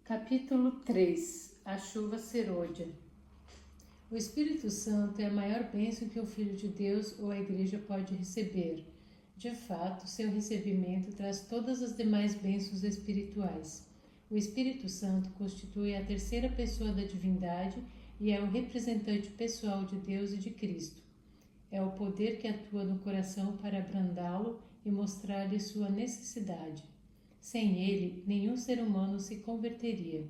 Capítulo 3. A chuva serôdia. O Espírito Santo é a maior bênção que o Filho de Deus ou a Igreja pode receber. De fato, seu recebimento traz todas as demais bênçãos espirituais. O Espírito Santo constitui a terceira pessoa da divindade e é o representante pessoal de Deus e de Cristo. É o poder que atua no coração para abrandá-lo e mostrar-lhe sua necessidade. Sem ele, nenhum ser humano se converteria.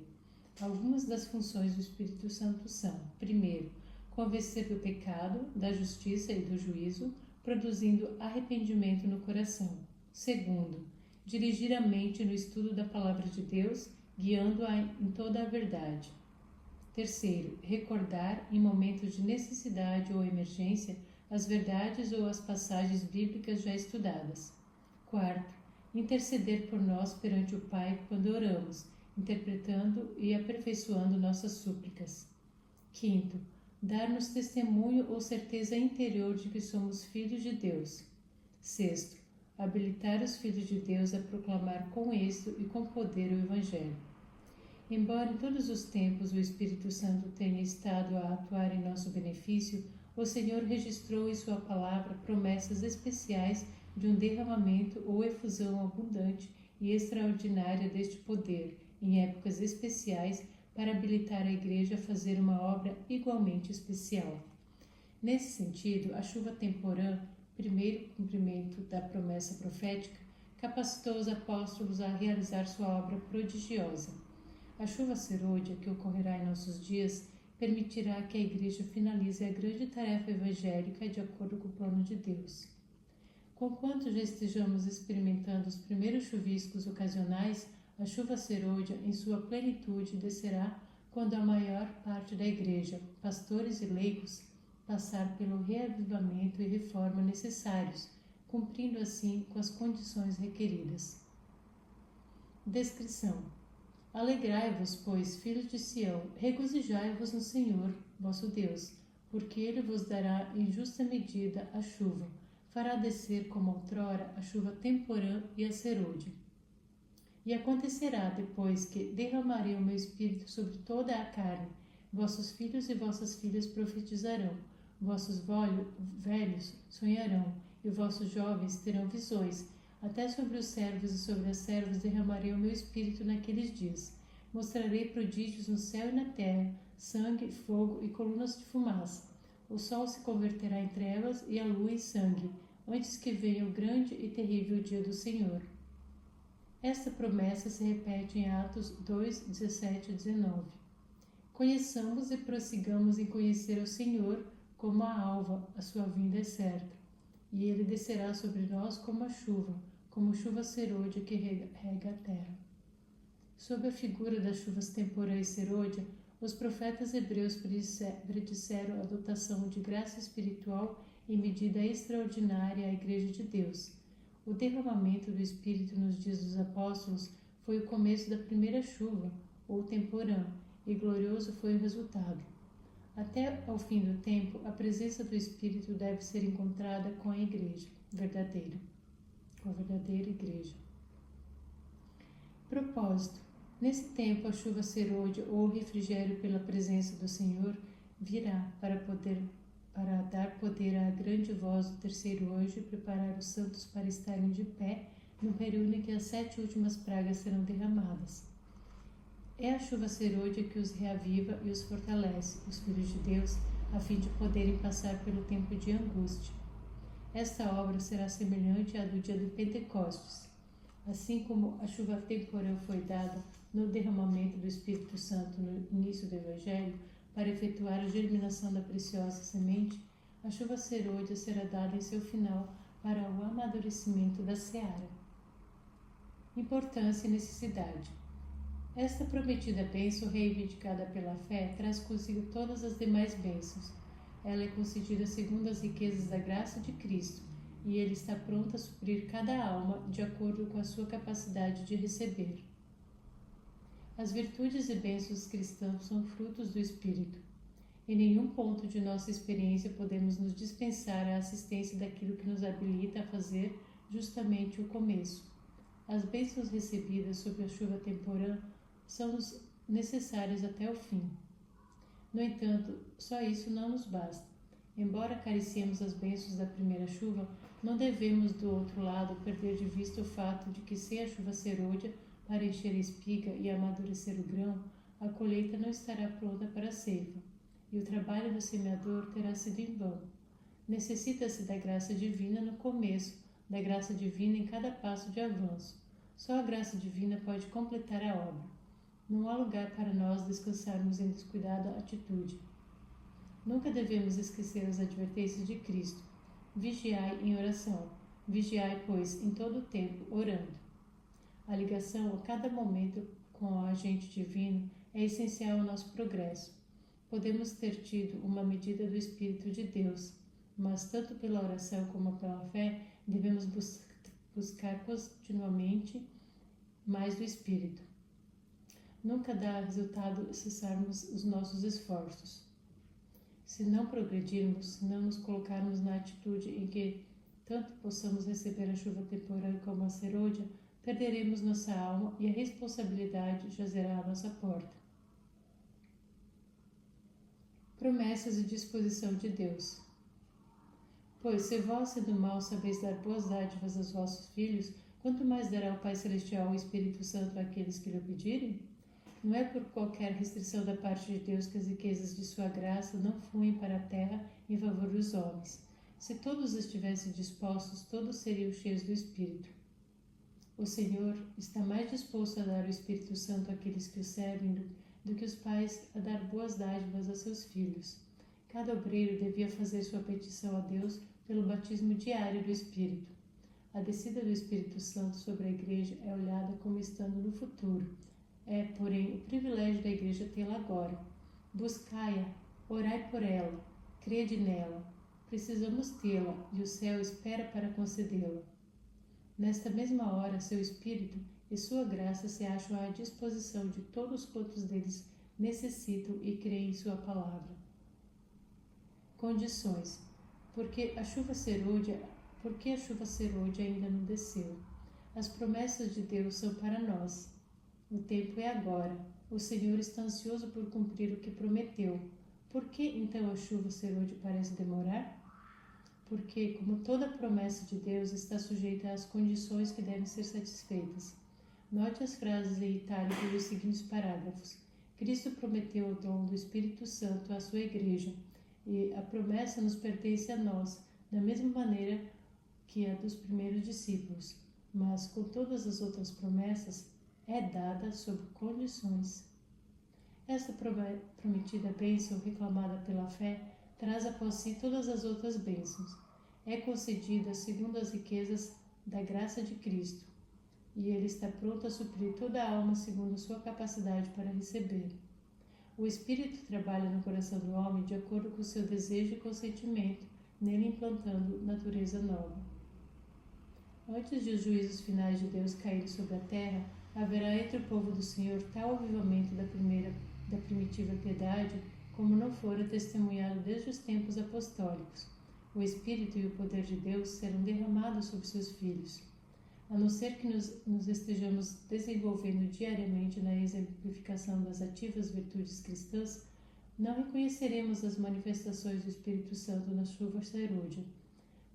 Algumas das funções do Espírito Santo são: primeiro, convencer do pecado, da justiça e do juízo, produzindo arrependimento no coração. Segundo, dirigir a mente no estudo da Palavra de Deus, guiando-a em toda a verdade. Terceiro, recordar, em momentos de necessidade ou emergência, as verdades ou as passagens bíblicas já estudadas. Quarto, interceder por nós perante o Pai quando oramos, interpretando e aperfeiçoando nossas súplicas. Quinto, dar-nos testemunho ou certeza interior de que somos filhos de Deus. Sexto, habilitar os filhos de Deus a proclamar com êxito e com poder o Evangelho. Embora em todos os tempos o Espírito Santo tenha estado a atuar em nosso benefício, o Senhor registrou em sua palavra promessas especiais de um derramamento ou efusão abundante e extraordinária deste poder, em épocas especiais, para habilitar a Igreja a fazer uma obra igualmente especial. Nesse sentido, a chuva temporã, primeiro cumprimento da promessa profética, capacitou os apóstolos a realizar sua obra prodigiosa. A chuva serôdia, que ocorrerá em nossos dias, permitirá que a Igreja finalize a grande tarefa evangélica de acordo com o plano de Deus. Conquanto já estejamos experimentando os primeiros chuviscos ocasionais, a chuva serôdia, em sua plenitude, descerá quando a maior parte da Igreja, pastores e leigos, passar pelo reavivamento e reforma necessários, cumprindo assim com as condições requeridas. Descrição: Alegrai-vos, pois, filhos de Sião, regozijai-vos no Senhor, vosso Deus, porque Ele vos dará em justa medida a chuva, fará descer como outrora a chuva temporã e a serôdia. E acontecerá depois que derramarei o meu espírito sobre toda a carne, vossos filhos e vossas filhas profetizarão, vossos velhos sonharão, e vossos jovens terão visões, até sobre os servos e sobre as servas derramarei o meu espírito naqueles dias. Mostrarei prodígios no céu e na terra, sangue, fogo e colunas de fumaça. O sol se converterá em trevas e a lua em sangue, antes que venha o grande e terrível dia do Senhor. Esta promessa se repete em Atos 2, 17 e 19. Conheçamos e prossigamos em conhecer o Senhor como a alva, a sua vinda é certa, e ele descerá sobre nós como chuva serôdia que rega a terra. Sob a figura das chuvas temporã e serôdia, os profetas hebreus predisseram a dotação de graça espiritual em medida extraordinária à Igreja de Deus. O derramamento do Espírito nos dias dos apóstolos foi o começo da primeira chuva, ou temporã, e glorioso foi o resultado. Até ao fim do tempo, a presença do Espírito deve ser encontrada com a Igreja verdadeira, com a verdadeira Igreja. Propósito: nesse tempo, a chuva serôdia ou o refrigério pela presença do Senhor virá para dar poder à grande voz do terceiro anjo e preparar os santos para estarem de pé no período em que as 7 últimas pragas serão derramadas. É a chuva serôdia que os reaviva e os fortalece, os filhos de Deus, a fim de poderem passar pelo tempo de angústia. Esta obra será semelhante à do dia de Pentecostes. Assim como a chuva temporã foi dada no derramamento do Espírito Santo no início do Evangelho, para efetuar a germinação da preciosa semente, a chuva serôdia será dada em seu final para o amadurecimento da seara. Importância e necessidade. Esta prometida bênção, reivindicada pela fé, traz consigo todas as demais bênçãos. Ela é concedida segundo as riquezas da graça de Cristo, e Ele está pronto a suprir cada alma de acordo com a sua capacidade de receber. As virtudes e bênçãos cristãs são frutos do Espírito. Em nenhum ponto de nossa experiência podemos nos dispensar a assistência daquilo que nos habilita a fazer justamente o começo. As bênçãos recebidas sob a chuva temporã são-nos necessários até o fim. No entanto, só isso não nos basta. Embora acariciemos as bênçãos da primeira chuva, não devemos, do outro lado, perder de vista o fato de que sem a chuva serôdia para encher a espiga e amadurecer o grão, a colheita não estará pronta para a ceifa, e o trabalho do semeador terá sido em vão. Necessita-se da graça divina no começo, da graça divina em cada passo de avanço. Só a graça divina pode completar a obra. Não há lugar para nós descansarmos em descuidada atitude. Nunca devemos esquecer as advertências de Cristo. Vigiai em oração. Vigiai, pois, em todo o tempo, orando. A ligação a cada momento com o agente divino é essencial ao nosso progresso. Podemos ter tido uma medida do Espírito de Deus, mas tanto pela oração como pela fé devemos buscar continuamente mais do Espírito. Nunca dá resultado cessarmos os nossos esforços. Se não progredirmos, se não nos colocarmos na atitude em que tanto possamos receber a chuva temporânea como a serôdia, perderemos nossa alma e a responsabilidade jazerá à nossa porta. Promessas e disposição de Deus. Pois, se vós, sendo maus, sabeis dar boas dádivas aos vossos filhos, quanto mais dará o Pai Celestial o Espírito Santo àqueles que lhe pedirem? Não é por qualquer restrição da parte de Deus que as riquezas de sua graça não fluem para a terra em favor dos homens. Se todos estivessem dispostos, todos seriam cheios do Espírito. O Senhor está mais disposto a dar o Espírito Santo àqueles que o servem do que os pais a dar boas dádivas a seus filhos. Cada obreiro devia fazer sua petição a Deus pelo batismo diário do Espírito. A descida do Espírito Santo sobre a Igreja é olhada como estando no futuro. É, porém, o privilégio da Igreja tê-la agora. Buscai-a, orai por ela, crede nela. Precisamos tê-la e o céu espera para concedê-la. Nesta mesma hora, seu Espírito e sua graça se acham à disposição de todos quantos deles necessitam e creem em sua palavra. Condições. Por que a chuva serôdia ainda não desceu? As promessas de Deus são para nós. O tempo é agora. O Senhor está ansioso por cumprir o que prometeu. Por que então a chuva serôdia parece demorar? Porque, como toda promessa de Deus, está sujeita às condições que devem ser satisfeitas. Note as frases em itálico dos seguintes parágrafos. Cristo prometeu o dom do Espírito Santo à sua Igreja, e a promessa nos pertence a nós, da mesma maneira que a dos primeiros discípulos. Mas, com todas as outras promessas, é dada sob condições. Esta prometida bênção, reclamada pela fé, traz após si todas as outras bênçãos. É concedida segundo as riquezas da graça de Cristo, e Ele está pronto a suprir toda a alma segundo sua capacidade para receber. O Espírito trabalha no coração do homem de acordo com o seu desejo e consentimento, nele implantando natureza nova. Antes de os juízos finais de Deus caírem sobre a terra, haverá entre o povo do Senhor tal avivamento da primitiva piedade, como não fora testemunhado desde os tempos apostólicos. O Espírito e o poder de Deus serão derramados sobre seus filhos. A não ser que nos estejamos desenvolvendo diariamente na exemplificação das ativas virtudes cristãs, não reconheceremos as manifestações do Espírito Santo na chuva serôdia.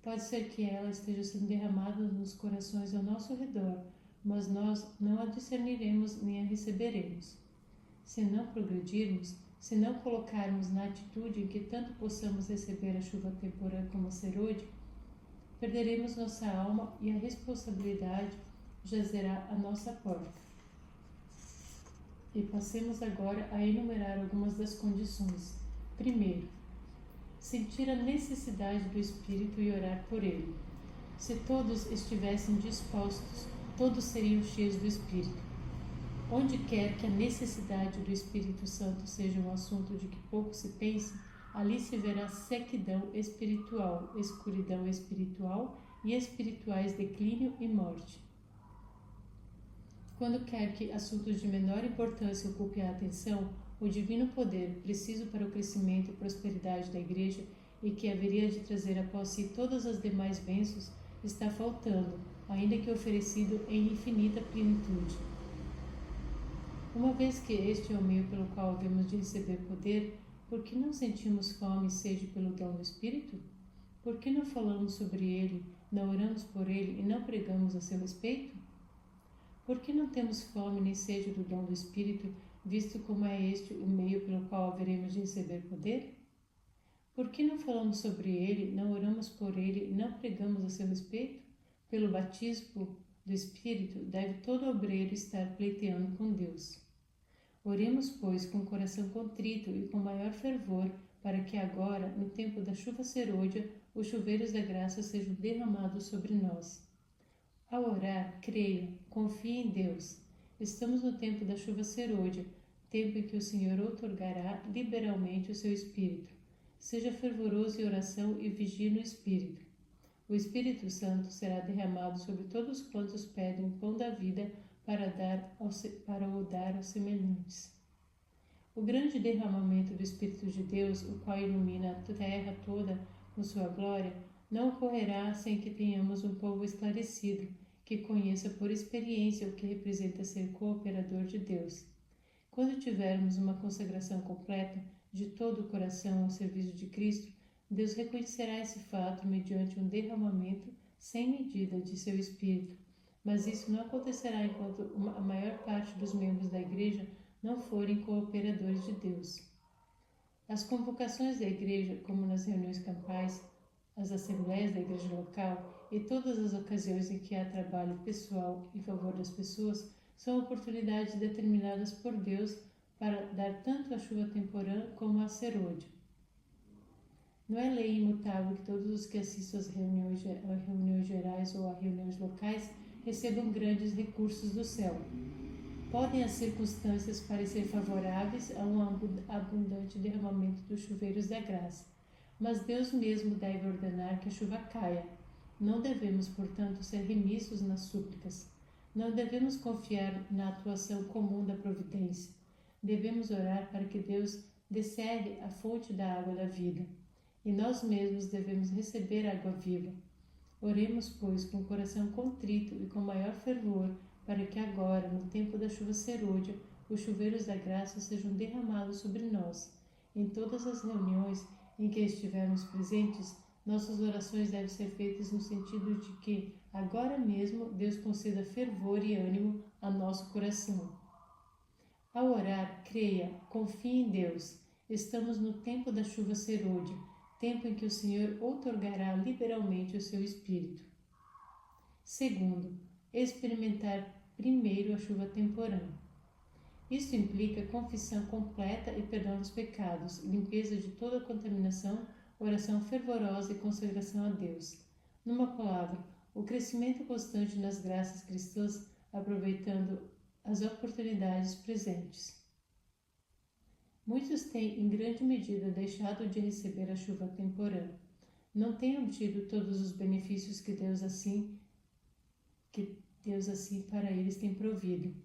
Pode ser que ela esteja sendo derramada nos corações ao nosso redor, mas nós não a discerniremos nem a receberemos. Se não progredirmos, se não colocarmos na atitude em que tanto possamos receber a chuva temporânea como a serôdia, perderemos nossa alma e a responsabilidade jazerá à nossa porta. E passemos agora a enumerar algumas das condições. Primeiro, sentir a necessidade do Espírito e orar por ele. Se todos estivessem dispostos, todos seriam cheios do Espírito. Onde quer que a necessidade do Espírito Santo seja um assunto de que pouco se pense, ali se verá sequidão espiritual, escuridão espiritual e espirituais declínio e morte. Quando quer que assuntos de menor importância ocupem a atenção, o divino poder, preciso para o crescimento e prosperidade da Igreja e que haveria de trazer após si todas as demais bênçãos, está faltando, ainda que oferecido em infinita plenitude. Uma vez que este é o meio pelo qual havemos de receber poder, por que não sentimos fome e sede pelo dom do Espírito? Por que não falamos sobre ele, não oramos por ele e não pregamos a seu respeito? Por que não temos fome nem sede do dom do Espírito, visto como é este o meio pelo qual haveremos de receber poder? Por que não falamos sobre ele, não oramos por ele e não pregamos a seu respeito? Pelo batismo do Espírito, deve todo obreiro estar pleiteando com Deus. Oremos, pois, com o coração contrito e com maior fervor, para que agora, no tempo da chuva serôdia, os chuveiros da graça sejam derramados sobre nós. Ao orar, creia, confie em Deus. Estamos no tempo da chuva serôdia, tempo em que o Senhor outorgará liberalmente o seu Espírito. Seja fervoroso em oração e vigie no Espírito. O Espírito Santo será derramado sobre todos quantos pedem o pão da vida para o dar aos semelhantes. O grande derramamento do Espírito de Deus, o qual ilumina a terra toda com sua glória, não ocorrerá sem que tenhamos um povo esclarecido, que conheça por experiência o que representa ser cooperador de Deus. Quando tivermos uma consagração completa, de todo o coração ao serviço de Cristo, Deus reconhecerá esse fato mediante um derramamento sem medida de seu Espírito. Mas isso não acontecerá enquanto a maior parte dos membros da Igreja não forem cooperadores de Deus. As convocações da Igreja, como nas reuniões campais, as assembleias da Igreja local e todas as ocasiões em que há trabalho pessoal em favor das pessoas, são oportunidades determinadas por Deus para dar tanto a chuva temporã como a serôdia. Não é lei imutável que todos os que assistam às reuniões gerais ou a reuniões locais recebam grandes recursos do céu. Podem as circunstâncias parecer favoráveis a um abundante derramamento dos chuveiros da graça, mas Deus mesmo deve ordenar que a chuva caia. Não devemos, portanto, ser remissos nas súplicas. Não devemos confiar na atuação comum da providência. Devemos orar para que Deus descerre a fonte da água da vida. E nós mesmos devemos receber água viva. Oremos, pois, com o coração contrito e com maior fervor, para que agora, no tempo da chuva serôdia, os chuveiros da graça sejam derramados sobre nós. Em todas as reuniões em que estivermos presentes, nossas orações devem ser feitas no sentido de que, agora mesmo, Deus conceda fervor e ânimo a nosso coração. Ao orar, creia, confie em Deus. Estamos no tempo da chuva serôdia, tempo em que o Senhor outorgará liberalmente o seu Espírito. Segundo, experimentar primeiro a chuva temporã. Isto implica confissão completa e perdão dos pecados, limpeza de toda contaminação, oração fervorosa e consagração a Deus. Numa palavra, o crescimento constante nas graças cristãs, aproveitando as oportunidades presentes. Muitos têm, em grande medida, deixado de receber a chuva temporã. Não têm obtido todos os benefícios que Deus assim para eles tem provido.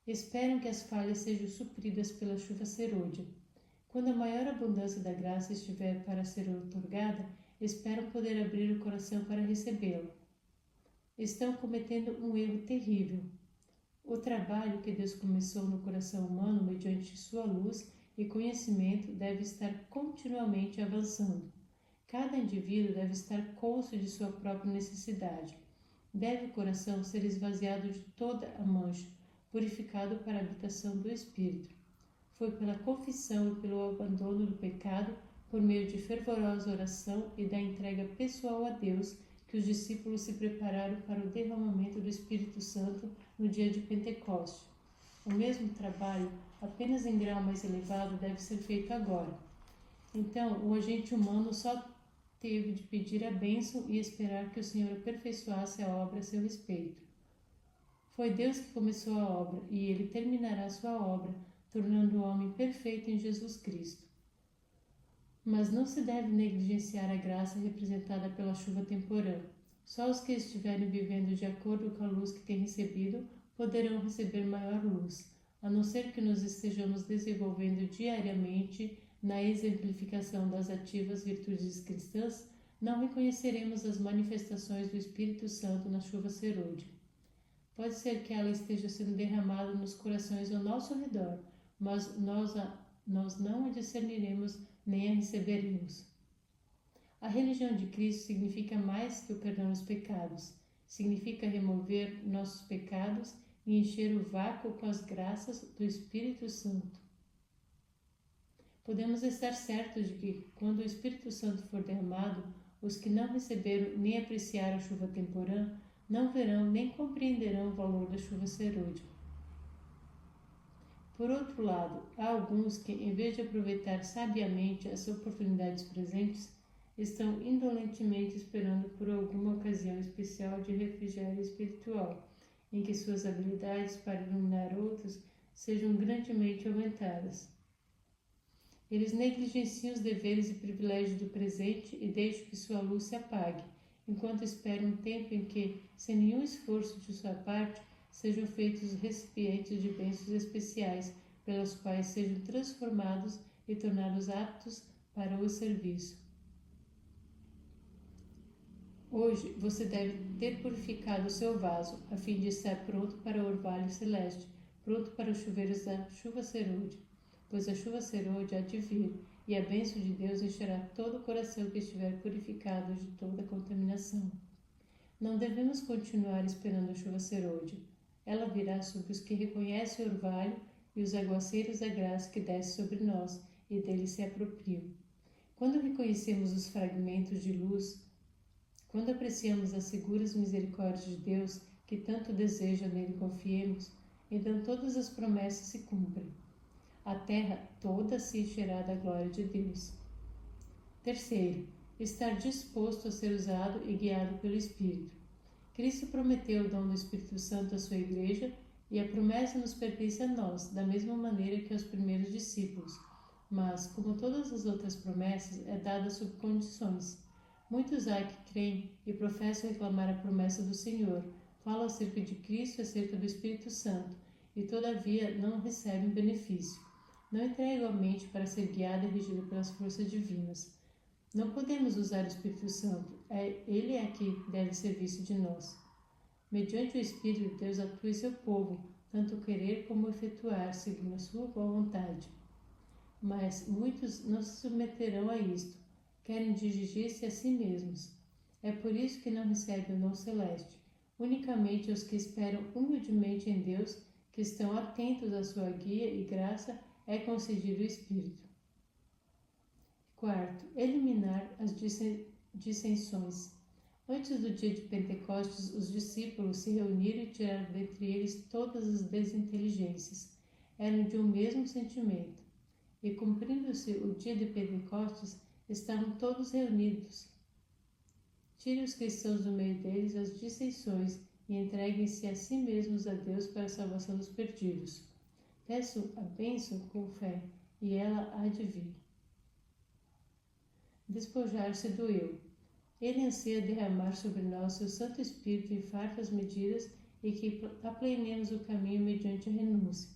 Esperam que as falhas sejam supridas pela chuva serôdia. Quando a maior abundância da graça estiver para ser outorgada, esperam poder abrir o coração para recebê-la. Estão cometendo um erro terrível. O trabalho que Deus começou no coração humano mediante sua luz e conhecimento deve estar continuamente avançando. Cada indivíduo deve estar consciente de sua própria necessidade. Deve o coração ser esvaziado de toda a mancha, purificado para a habitação do Espírito. Foi pela confissão e pelo abandono do pecado, por meio de fervorosa oração e da entrega pessoal a Deus, que os discípulos se prepararam para o derramamento do Espírito Santo no dia de Pentecostes. O mesmo trabalho, apenas em grau mais elevado, deve ser feito agora. Então, o agente humano só teve de pedir a bênção e esperar que o Senhor aperfeiçoasse a obra a seu respeito. Foi Deus que começou a obra, e Ele terminará sua obra, tornando o homem perfeito em Jesus Cristo. Mas não se deve negligenciar a graça representada pela chuva temporã. Só os que estiverem vivendo de acordo com a luz que têm recebido poderão receber maior luz, a não ser que nos estejamos desenvolvendo diariamente na exemplificação das ativas virtudes cristãs, não reconheceremos as manifestações do Espírito Santo na chuva serôdia. Pode ser que ela esteja sendo derramada nos corações ao nosso redor, mas nós não a discerniremos nem a receberemos. A religião de Cristo significa mais que o perdão dos pecados. Significa remover nossos pecados e encher o vácuo com as graças do Espírito Santo. Podemos estar certos de que, quando o Espírito Santo for derramado, os que não receberam nem apreciaram a chuva temporã não verão nem compreenderão o valor da chuva serôdia. Por outro lado, há alguns que, em vez de aproveitar sabiamente as oportunidades presentes, estão indolentemente esperando por alguma ocasião especial de refrigério espiritual, em que suas habilidades para iluminar outros sejam grandemente aumentadas. Eles negligenciam os deveres e privilégios do presente e deixam que sua luz se apague, enquanto esperam um tempo em que, sem nenhum esforço de sua parte, sejam feitos recipientes de bênçãos especiais, pelas quais sejam transformados e tornados aptos para o serviço. Hoje você deve ter purificado o seu vaso, a fim de estar pronto para o orvalho celeste, pronto para os chuveiros da chuva serôdia, pois a chuva serôdia há de vir, e a bênção de Deus encherá todo o coração que estiver purificado de toda contaminação. Não devemos continuar esperando a chuva serôdia. Ela virá sobre os que reconhecem o orvalho e os aguaceiros da graça que desce sobre nós e dele se apropriam. Quando reconhecemos os fragmentos de luz, quando apreciamos as seguras misericórdias de Deus, que tanto deseja nele confiemos, então todas as promessas se cumprem. A terra toda se encherá da glória de Deus. Terceiro, estar disposto a ser usado e guiado pelo Espírito. Cristo prometeu o dom do Espírito Santo à sua igreja e a promessa nos pertence a nós, da mesma maneira que aos primeiros discípulos. Mas, como todas as outras promessas, é dada sob condições. Muitos há que creem e professam reclamar a promessa do Senhor, falam acerca de Cristo e acerca do Espírito Santo, e todavia não recebem benefício. Não entregam a mente para ser guiada e regida pelas forças divinas. Não podemos usar o Espírito Santo, ele é que deve ser visto de nós. Mediante o Espírito, Deus atua em seu povo, tanto querer como efetuar, segundo a sua boa vontade. Mas muitos não se submeterão a isto, querem dirigir-se a si mesmos. É por isso que não recebem o dom celeste. Unicamente os que esperam humildemente em Deus, que estão atentos à sua guia e graça, é concedido o Espírito. Quarto, eliminar as dissensões. Antes do dia de Pentecostes, os discípulos se reuniram e tiraram dentre eles todas as desinteligências. Eram de um mesmo sentimento. E cumprindo-se o dia de Pentecostes, estavam todos reunidos. Tirem os cristãos do meio deles as dissensões e entreguem-se a si mesmos a Deus para a salvação dos perdidos. Peço a bênção com fé, e ela há de vir. Despojar-se do eu. Ele anseia derramar sobre nós seu Santo Espírito em fartas medidas e que aplanemos o caminho mediante a renúncia.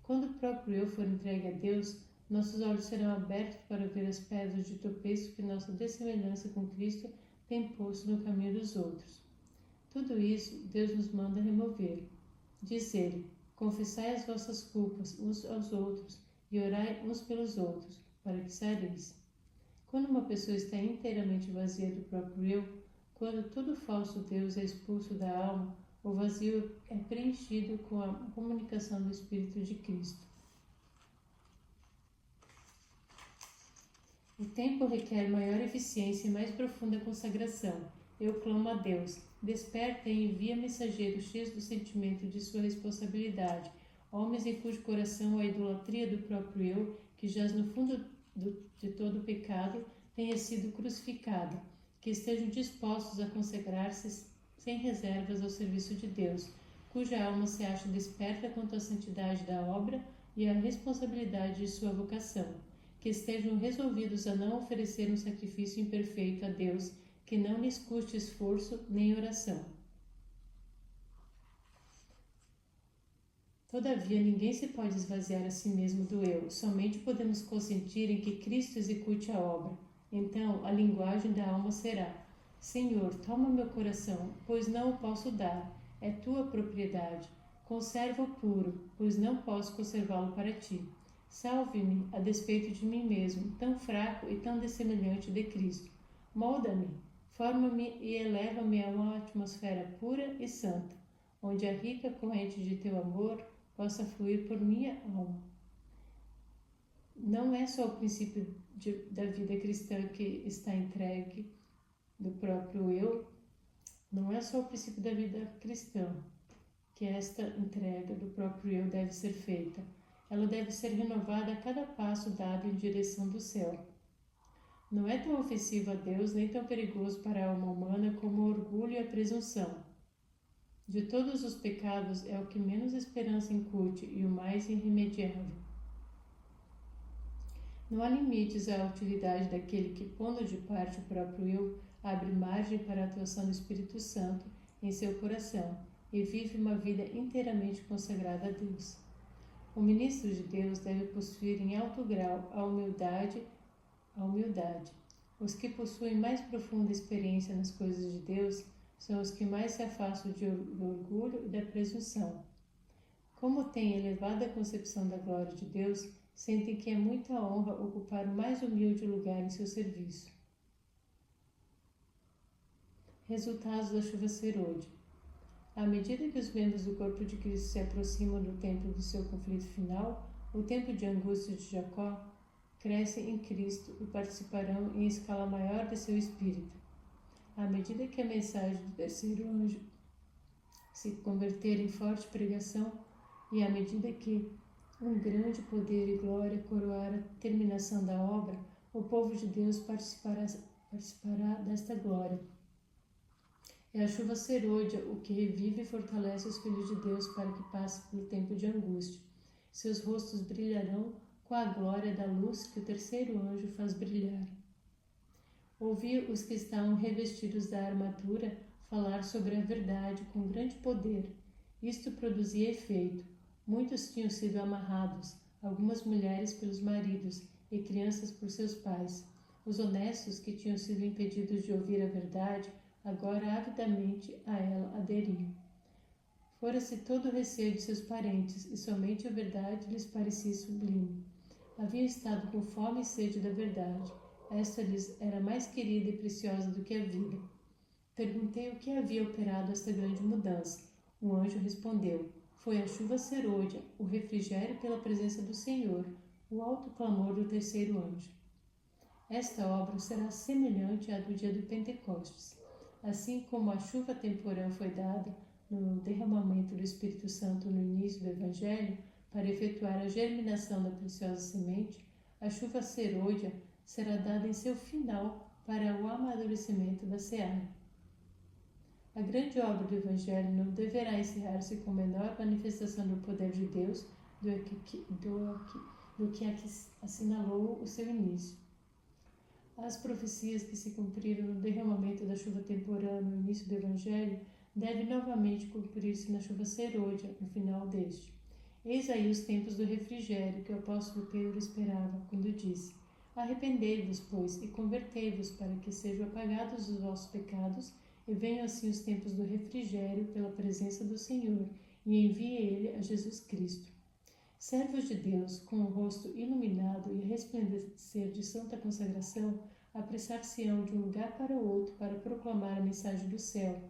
Quando o próprio eu for entregue a Deus, nossos olhos serão abertos para ver as pedras de tropeço que nossa dessemelhança com Cristo tem posto no caminho dos outros. Tudo isso Deus nos manda remover. Diz ele: confessai as vossas culpas uns aos outros e orai uns pelos outros, para que sareis. Quando uma pessoa está inteiramente vazia do próprio eu, quando todo falso Deus é expulso da alma, o vazio é preenchido com a comunicação do Espírito de Cristo. O tempo requer maior eficiência e mais profunda consagração. Eu clamo a Deus: desperta e envia mensageiros cheios do sentimento de sua responsabilidade, homens em cujo coração a idolatria do próprio eu, que jaz no fundo de todo o pecado, tenha sido crucificada, que estejam dispostos a consagrar-se sem reservas ao serviço de Deus, cuja alma se acha desperta quanto à santidade da obra e à responsabilidade de sua vocação, que estejam resolvidos a não oferecer um sacrifício imperfeito a Deus, que não lhes custe esforço nem oração. Todavia, ninguém se pode esvaziar a si mesmo do eu, somente podemos consentir em que Cristo execute a obra. Então, a linguagem da alma será: Senhor, toma meu coração, pois não o posso dar. é tua propriedade. Conserva-o puro, pois não posso conservá-lo para ti. Salve-me a despeito de mim mesmo, tão fraco e tão dessemelhante de Cristo. Molda-me, forma-me e eleva-me a uma atmosfera pura e santa, onde a rica corrente de teu amor possa fluir por minha alma. Não é só o princípio da vida cristã que está entregue do próprio eu, não é só o princípio da vida cristã que esta entrega do próprio eu deve ser feita. Ela deve ser renovada a cada passo dado em direção do céu. Não é tão ofensivo a Deus nem tão perigoso para a alma humana como o orgulho e a presunção. De todos os pecados é o que menos esperança incute e o mais irremediável. Não há limites à utilidade daquele que, pondo de parte o próprio eu, abre margem para a atuação do Espírito Santo em seu coração e vive uma vida inteiramente consagrada a Deus. O ministro de Deus deve possuir em alto grau a humildade. Os que possuem mais profunda experiência nas coisas de Deus são os que mais se afastam do orgulho e da presunção. Como têm elevada concepção da glória de Deus, sentem que é muita honra ocupar o mais humilde lugar em seu serviço. Resultados da chuva serôdia. À medida que os membros do corpo de Cristo se aproximam do tempo do seu conflito final, o tempo de angústia de Jacó, crescem em Cristo e participarão em escala maior de seu espírito. À medida que a mensagem do terceiro anjo se converter em forte pregação e à medida que um grande poder e glória coroar a terminação da obra, o povo de Deus participará desta glória. É a chuva serôdia o que revive e fortalece os filhos de Deus para que passem pelo tempo de angústia. Seus rostos brilharão com a glória da luz que o terceiro anjo faz brilhar. Ouvi os que estavam revestidos da armadura falar sobre a verdade com grande poder. Isto produzia efeito. Muitos tinham sido amarrados, algumas mulheres pelos maridos e crianças por seus pais. Os honestos que tinham sido impedidos de ouvir a verdade, agora avidamente a ela aderiam. Fora-se todo o receio de seus parentes, e somente a verdade lhes parecia sublime. Haviam estado com fome e sede da verdade. Esta lhes era mais querida e preciosa do que a vida. Perguntei o que havia operado esta grande mudança. O anjo respondeu: foi a chuva serôdia, o refrigério pela presença do Senhor, o alto clamor do terceiro anjo. Esta obra será semelhante à do dia do Pentecostes. Assim como a chuva temporã foi dada no derramamento do Espírito Santo no início do Evangelho, para efetuar a germinação da preciosa semente, a chuva serôdia será dada em seu final para o amadurecimento da seara. A grande obra do Evangelho não deverá encerrar-se com menor manifestação do poder de Deus do que a que assinalou o seu início. As profecias que se cumpriram no derramamento da chuva temporã no início do Evangelho devem novamente cumprir-se na chuva serôdia no final deste. Eis aí os tempos do refrigério que o apóstolo Pedro esperava, quando disse: arrependei-vos, pois, e convertei-vos, para que sejam apagados os vossos pecados, e venham assim os tempos do refrigério pela presença do Senhor, e envie ele a Jesus Cristo. Servos de Deus, com o rosto iluminado e a resplandecer de santa consagração, apressar-se-ão de um lugar para o outro para proclamar a mensagem do céu.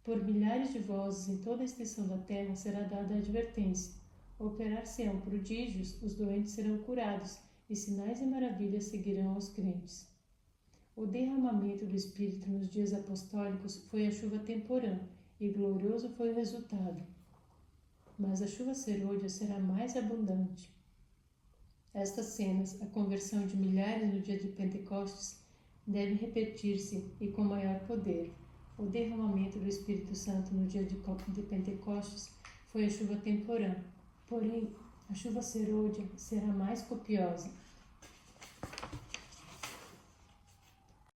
Por milhares de vozes em toda a extensão da terra será dada a advertência. Operar-se-ão prodígios, os doentes serão curados, e sinais e maravilhas seguirão aos crentes. O derramamento do Espírito nos dias apostólicos foi a chuva temporã, e glorioso foi o resultado. Mas a chuva serôdia será mais abundante. Estas cenas, a conversão de milhares no dia de Pentecostes, devem repetir-se e com maior poder. O derramamento do Espírito Santo no dia de Pentecostes foi a chuva temporã, porém a chuva serôdia será mais copiosa.